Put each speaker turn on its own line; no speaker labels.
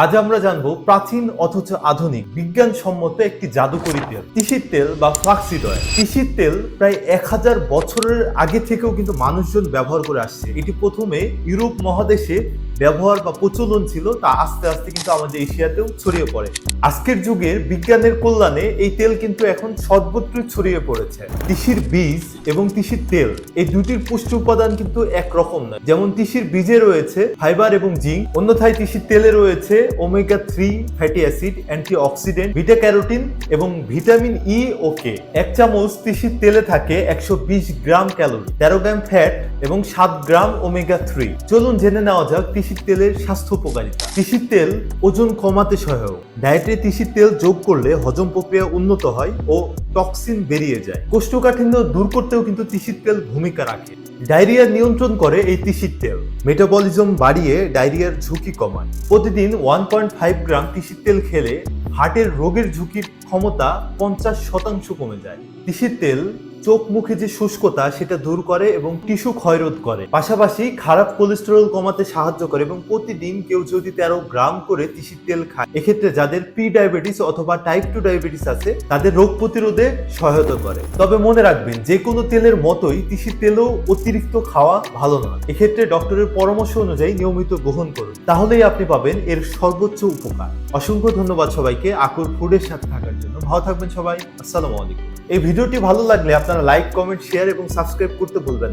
আজ আমরা জানবো প্রাচীন অথচ আধুনিক বিজ্ঞানসম্মত একটি জাদুকরী তেল, তিসির তেল বা ফ্লাক্সিড অয়েল। তিসির তেল প্রায় 1000 বছরের আগে থেকেও কিন্তু মানুষজন ব্যবহার করে আসছে। এটি প্রথমে ইউরোপ মহাদেশে ব্যবহার বা প্রচলন ছিল, তা আস্তে আস্তে কিন্তু আমাদের এশিয়াতেও ছড়িয়ে পড়ে। আজকের যুগের বিজ্ঞানের কল্যাণে এই তেল কিন্তু এখন সর্বত্র ছড়িয়ে পড়েছে। তিসির বীজ এবং তিসির তেল এই দুটির পুষ্টি উপাদান কিন্তু একরকম নয়। যেমন তিসির বীজে রয়েছে ফাইবার এবং জিঙ্ক, অন্যথায় তিসির তেলে রয়েছে omega 3 fatty acid, antioxidant, beta carotene এবং ভিটামিন ই ও কে। এক চামচ তিসির তেলে থাকে 120 গ্রাম ক্যালোরি, 13 গ্রাম ফ্যাট এবং 7 গ্রাম ওমেগা 3। চলুন জেনে নেওয়া যাক তিসির তেলের স্বাস্থ্য উপকারিতা। তিসির তেল ওজন কমাতে সহায়ক। ডায়েটে তিসির তেল যোগ করলে হজম প্রক্রিয়া উন্নত হয় ও টক্সিন বেরিয়ে যায়। কোষ্ঠকাঠিন্য দূর করতেও কিন্তু তিসির তেল ভূমিকা রাখে। ডায়রিয়া নিয়ন্ত্রণ করে এই তিসির তেল। মেটাবলিজম বাড়িয়ে ডায়রিয়ার ঝুঁকি কমায়। প্রতিদিন 1.5 গ্রাম তিসির তেল খেলে হার্টের রোগের ঝুঁকির ক্ষমতা 50% কমে যায়। তিসির তেল চোখ মুখে যে শুষ্কতা সেটা দূর করে এবং টিস্যু ক্ষয়রোধ করে। পাশাপাশি খারাপ কোলেস্টেরল কমাতে সাহায্য করে এবং প্রতিদিন কেউ যদি 13 গ্রাম করে তিসির তেল খায়, এক্ষেত্রে যাদের প্রি ডায়াবেটিস অথবা টাইপ 2 ডায়াবেটিস আছে তাদের রোগ প্রতিরোধে সহায়তা করে। তবে মনে রাখবেন, যে কোনো তেলের মতোই তিসির তেলও অতিরিক্ত খাওয়া ভালো নয়। এক্ষেত্রে ডক্টরের পরামর্শ অনুযায়ী নিয়মিত গ্রহণ করুন, তাহলেই আপনি পাবেন এর সর্বোচ্চ উপকার। অসংখ্য ধন্যবাদ সবাইকে আকুর ফুডের সাথে থাকার জন্য। ভালো থাকবেন সবাই। আসসালামু আলাইকুম। এই ভিডিওটি ভালো লাগলে আপনারা লাইক, কমেন্ট, শেয়ার এবং সাবস্ক্রাইব করতে ভুলবেন না।